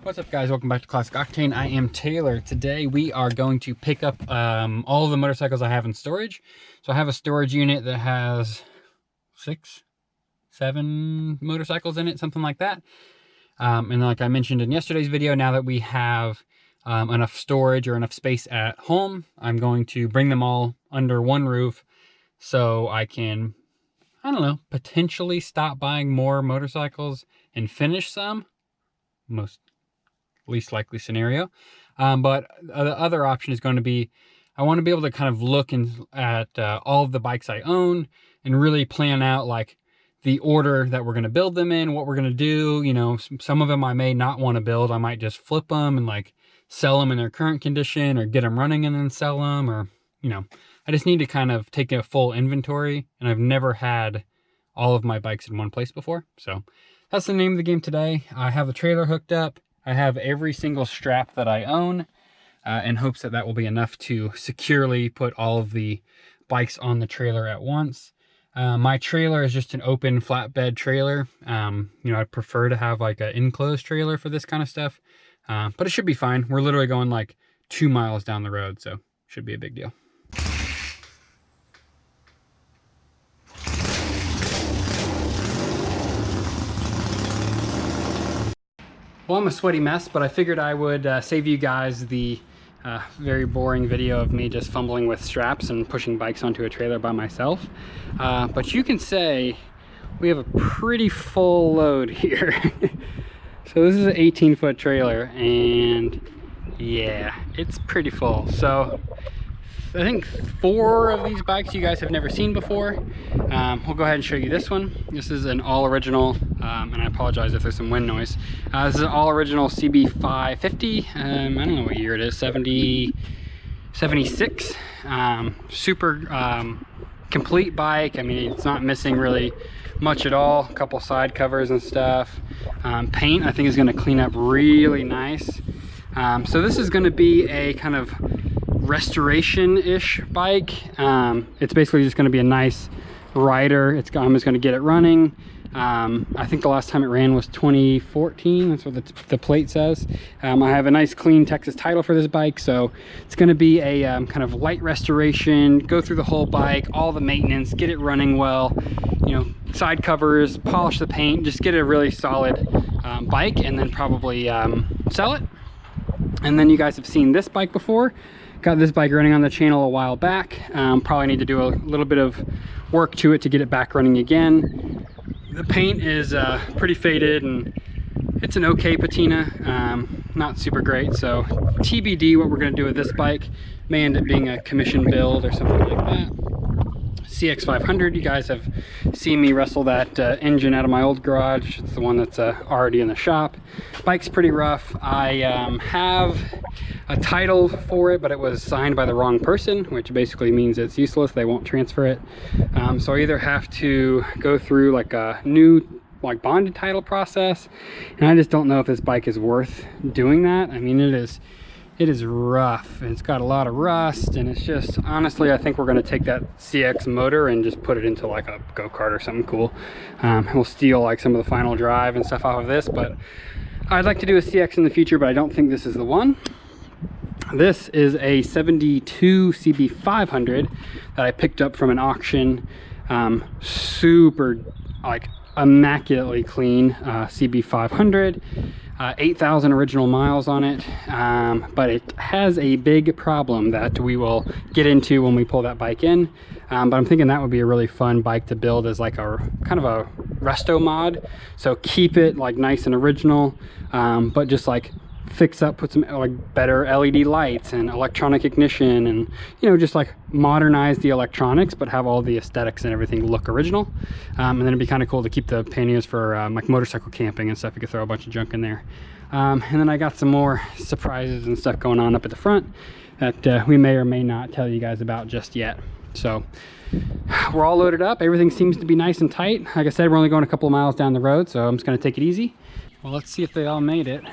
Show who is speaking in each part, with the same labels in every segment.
Speaker 1: What's up, guys? Welcome back to Classic Octane. I am Taylor. Today we are going to pick up all of the motorcycles I have in storage. So I have a storage unit that has 7 motorcycles in it, something like that. And like I mentioned in yesterday's video, now that we have enough storage or enough space at home, I'm going to bring them all under one roof so I can, I don't know, potentially stop buying more motorcycles and finish some. Most least likely scenario. But the other option is going to be, I want to be able to kind of look at all of the bikes I own and really plan out like the order that we're going to build them in, what we're going to do. You know, some of them I may not want to build. I might just flip them and like sell them in their current condition, or get them running and then sell them, or, you know, I just need to kind of take a full inventory, and I've never had all of my bikes in one place before. So that's the name of the game today. I have the trailer hooked up. I have every single strap that I own in hopes that that will be enough to securely put all of the bikes on the trailer at once. My trailer is just an open flatbed trailer. You know, I'd prefer to have like an enclosed trailer for this kind of stuff, but it should be fine. We're literally going like 2 miles down the road, so should be a big deal. Well, I'm a sweaty mess, but I figured I would save you guys the very boring video of me just fumbling with straps and pushing bikes onto a trailer by myself. But you can say we have a pretty full load here. So this is an 18-foot trailer, and yeah, it's pretty full. So I think 4 of these bikes you guys have never seen before. We'll go ahead and show you this one. This is an all original, and I apologize if there's some wind noise. This is an all original CB550. I don't know what year it is, 76. Super complete bike. I mean, it's not missing really much at all. A couple side covers and stuff. Paint, I think, is going to clean up really nice. So this is going to be a kind of restoration-ish bike. It's basically just going to be a nice rider. I'm just going to get it running. I think the last time it ran was 2014. That's what the plate says. I have a nice clean Texas title for this bike, so it's going to be a kind of light restoration, go through the whole bike, all the maintenance, get it running well, you know, side covers, polish the paint, just get a really solid bike, and then probably sell it. And then you guys have seen this bike before. Got this bike running on the channel a while back. Probably need to do a little bit of work to it to get it back running again. The paint is pretty faded, and it's an okay patina, not super great. So TBD what we're going to do with this bike. May end up being a commission build or something like that. CX500, you guys have seen me wrestle that engine out of my old garage. It's the one that's already in the shop. Bike's pretty rough. I have a title for it, but it was signed by the wrong person, which basically means it's useless. They won't transfer it. So I either have to go through like a new bonded title process, and I just don't know if this bike is worth doing that. I mean, it is rough, and it's got a lot of rust, and it's just, honestly, I think we're going to take that CX motor and just put it into like a go-kart or something cool. We'll steal like some of the final drive and stuff off of this, but I'd like to do a CX in the future, but I don't think this is the one. This is a 72 CB500 that I picked up from an auction. Super like immaculately clean CB500. 8,000 original miles on it, but it has a big problem that we will get into when we pull that bike in. But I'm thinking that would be a really fun bike to build as like a kind of a resto mod. So keep it like nice and original, but just like fix up, put some like better LED lights and electronic ignition, and, you know, just like modernize the electronics but have all the aesthetics and everything look original. And then it'd be kind of cool to keep the panniers for like motorcycle camping and stuff. You could throw a bunch of junk in there. And then I got some more surprises and stuff going on up at the front that we may or may not tell you guys about just yet. So we're all loaded up. Everything seems to be nice and tight. Like I said, we're only going a couple of miles down the road, so I'm just going to take it easy. Well, let's see if they all made it.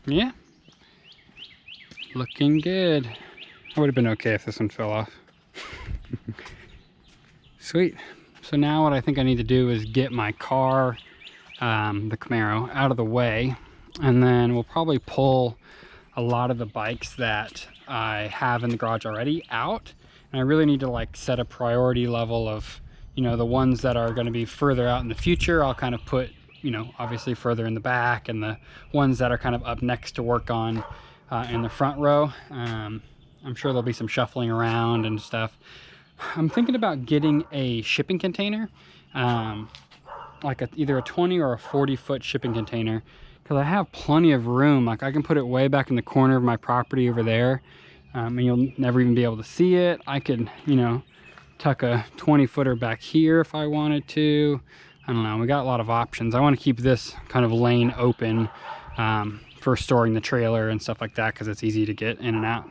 Speaker 1: Yeah, looking good. I would have been okay if this one fell off. Sweet. So now what I think I need to do is get my car the Camaro out of the way, and then we'll probably pull a lot of the bikes that I have in the garage already out. And I really need to like set a priority level of, you know, the ones that are going to be further out in the future, I'll kind of put, you know, obviously further in the back, and the ones that are kind of up next to work on in the front row. I'm sure there'll be some shuffling around and stuff. I'm thinking about getting a shipping container, like either a 20 or a 40-foot shipping container, because I have plenty of room. Like I can put it way back in the corner of my property over there, and you'll never even be able to see it. I could, you know, tuck a 20-footer back here if I wanted to. I don't know, we got a lot of options. I want to keep this kind of lane open for storing the trailer and stuff like that, because it's easy to get in and out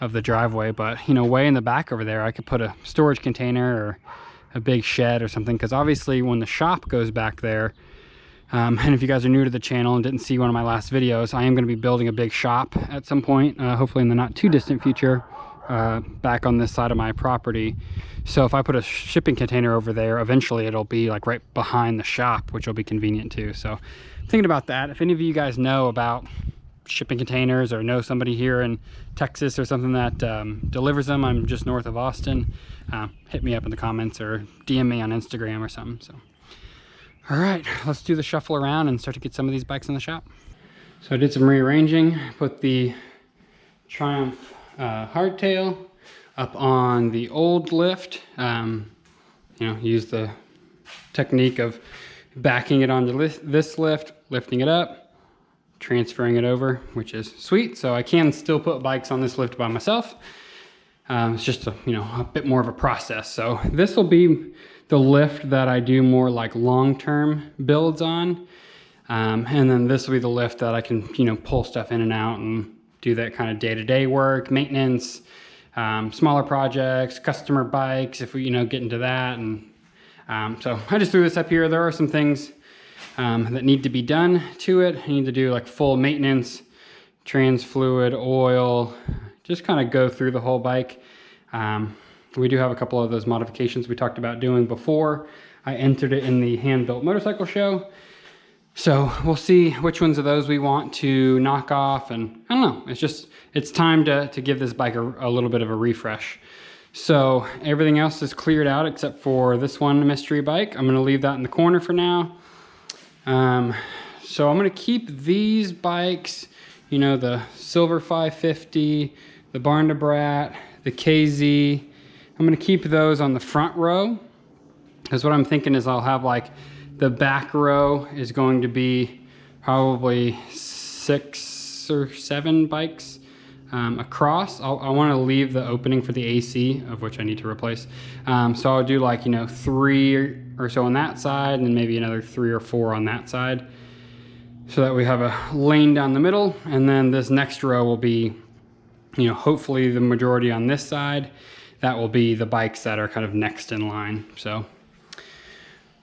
Speaker 1: of the driveway. But, you know, way in the back over there, I could put a storage container or a big shed or something, because obviously when the shop goes back there, and if you guys are new to the channel and didn't see one of my last videos, I am going to be building a big shop at some point, hopefully in the not too distant future, back on this side of my property. So if I put a shipping container over there, eventually it'll be like right behind the shop, which will be convenient too. So I'm thinking about that. If any of you guys know about shipping containers or know somebody here in Texas or something that delivers them, I'm just north of Austin, hit me up in the comments or DM me on Instagram or something. So all right, let's do the shuffle around and start to get some of these bikes in the shop. So I did some rearranging, put the Triumph hardtail up on the old lift. You know, use the technique of backing it onto this lift, lifting it up, transferring it over, which is sweet. So I can still put bikes on this lift by myself. It's just you know, a bit more of a process. So this will be the lift that I do more like long-term builds on. And then this will be the lift that I can, you know, pull stuff in and out and do that kind of day-to-day work, maintenance, smaller projects, customer bikes, if we, you know, get into that. And so I just threw this up here. There are some things that need to be done to it. I need to do like full maintenance, trans fluid, oil, just kind of go through the whole bike. We do have a couple of those modifications we talked about doing before I entered it in the hand-built motorcycle show. So we'll see which ones of those we want to knock off, and I don't know, it's time to give this bike a little bit of a refresh. So everything else is cleared out except for this one mystery bike. I'm gonna leave that in the corner for now. So I'm gonna keep these bikes, you know, the Silver 550, the Barn to Brat, the KZ. I'm gonna keep those on the front row, because what I'm thinking is I'll have like the back row is going to be probably 6 or 7 bikes across. I want to leave the opening for the AC, of which I need to replace. So I'll do like, you know, 3 or so on that side, and then maybe another 3 or 4 on that side, so that we have a lane down the middle. And then this next row will be, you know, hopefully the majority on this side. That will be the bikes that are kind of next in line. So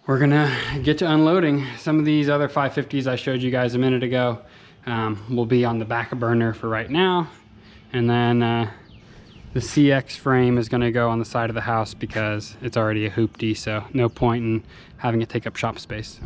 Speaker 1: we're gonna get to unloading. Some of these other 550s I showed you guys a minute ago will be on the back burner for right now. And then the CX frame is gonna go on the side of the house because it's already a hoopty, so no point in having it take up shop space.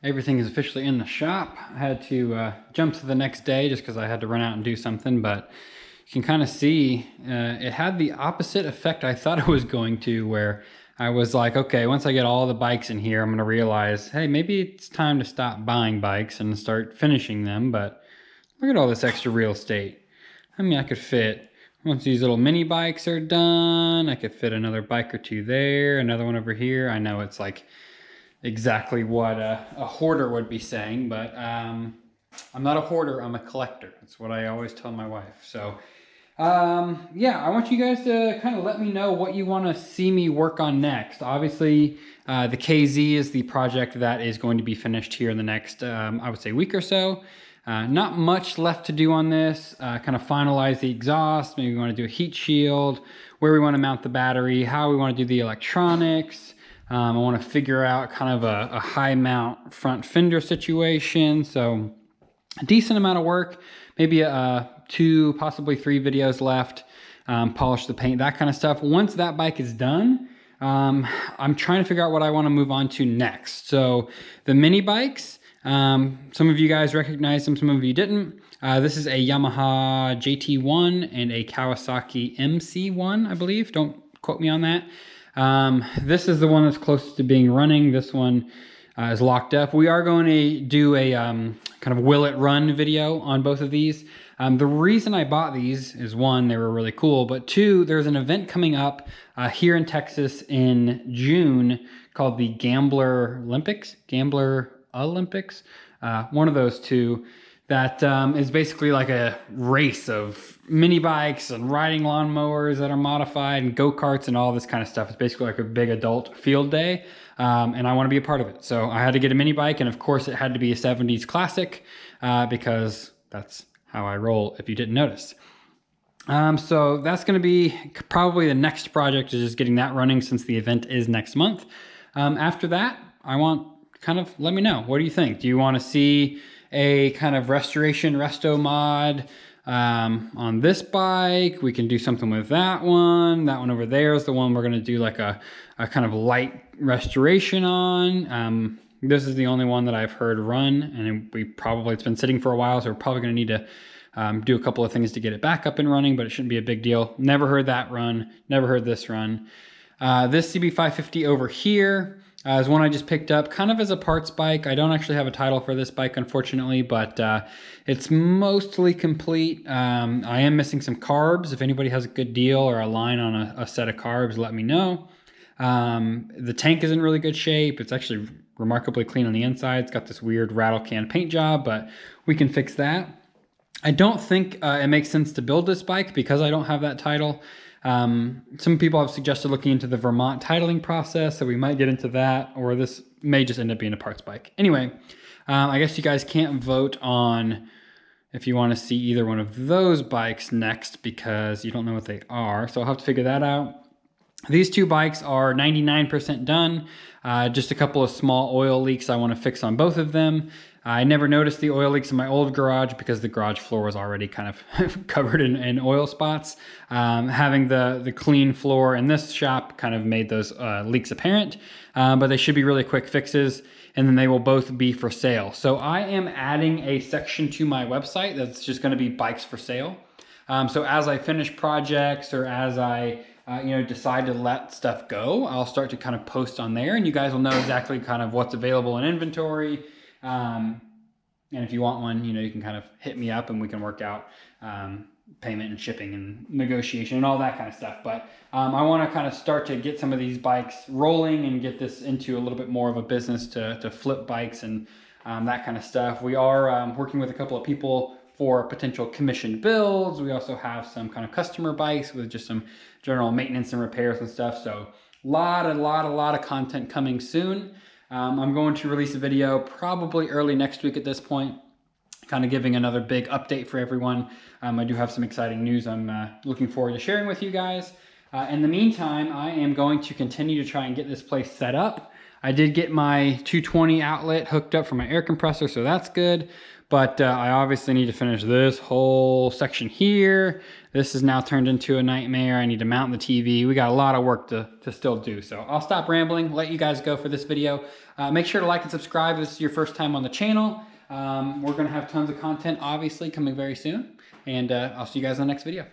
Speaker 1: Everything is officially in the shop. I had to jump to the next day just because I had to run out and do something, but you can kind of see it had the opposite effect I thought it was going to, where I was like, okay, once I get all the bikes in here, I'm gonna realize, hey, maybe it's time to stop buying bikes and start finishing them. But look at all this extra real estate. I mean, I could fit, once these little mini bikes are done, I could fit another bike or two there, another one over here. I know it's like exactly what a hoarder would be saying, but I'm not a hoarder, I'm a collector. That's what I always tell my wife. So yeah, I want you guys to kind of let me know what you want to see me work on next. Obviously, the KZ is the project that is going to be finished here in the next, I would say, week or so. Not much left to do on this. Kind of finalize the exhaust. Maybe we want to do a heat shield, where we want to mount the battery, how we want to do the electronics. I want to figure out kind of a high mount front fender situation. So a decent amount of work, maybe 2, possibly 3 videos left, polish the paint, that kind of stuff. Once that bike is done, I'm trying to figure out what I want to move on to next. So the mini bikes, some of you guys recognize them, some of you didn't. This is a Yamaha JT1 and a Kawasaki MC1, I believe. Don't quote me on that. This is the one that's closest to being running. This one is locked up. We are going to do a kind of will it run video on both of these. The reason I bought these is, 1, they were really cool, but 2, there's an event coming up here in Texas in June called the Gambler Olympics, one of those two, that is basically like a race of mini bikes and riding lawnmowers that are modified and go-karts and all this kind of stuff. It's basically like a big adult field day, and I want to be a part of it. So I had to get a mini bike, and of course it had to be a 70s classic because that's how I roll, if you didn't notice. So that's going to be probably the next project, is just getting that running since the event is next month. After that, I want kind of, let me know. What do you think? Do you want to see a kind of resto mod on this bike? We can do something with that one. That one over there is the one we're going to do like a kind of light restoration on. This is the only one that I've heard run, and it's been sitting for a while, so we're probably going to need to do a couple of things to get it back up and running, but it shouldn't be a big deal. Never heard that run, never heard this run. This CB550 over here is one I just picked up kind of as a parts bike. I don't actually have a title for this bike, unfortunately, but it's mostly complete. I am missing some carbs. If anybody has a good deal or a line on a set of carbs, let me know. The tank is in really good shape. It's actually remarkably clean on the inside. It's got this weird rattle can paint job, but we can fix that. I don't think it makes sense to build this bike because I don't have that title. Some people have suggested looking into the Vermont titling process, so we might get into that, or this may just end up being a parts bike. Anyway, I guess you guys can't vote on if you want to see either one of those bikes next because you don't know what they are, so I'll have to figure that out. These 2 bikes are 99% done. Just a couple of small oil leaks I want to fix on both of them. I never noticed the oil leaks in my old garage because the garage floor was already kind of covered in oil spots. Having the clean floor in this shop kind of made those leaks apparent, but they should be really quick fixes, and then they will both be for sale. So I am adding a section to my website that's just going to be bikes for sale. So as I finish projects or as I decide to let stuff go, I'll start to kind of post on there, and you guys will know exactly kind of what's available in inventory. And if you want one, you can kind of hit me up and we can work out payment and shipping and negotiation and all that kind of stuff. But I want to kind of start to get some of these bikes rolling and get this into a little bit more of a business to flip bikes and that kind of stuff. We are working with a couple of people for potential commissioned builds. We also have some kind of customer bikes with just some general maintenance and repairs and stuff. So a lot of content coming soon. I'm going to release a video probably early next week at this point, kind of giving another big update for everyone. I do have some exciting news I'm looking forward to sharing with you guys. In the meantime, I am going to continue to try and get this place set up. I did get my 220 outlet hooked up for my air compressor, so that's good. But I obviously need to finish this whole section here. This is now turned into a nightmare. I need to mount the TV. We got a lot of work to still do. So I'll stop rambling, let you guys go for this video. Make sure to like and subscribe if this is your first time on the channel. We're gonna have tons of content, obviously, coming very soon. And I'll see you guys in the next video.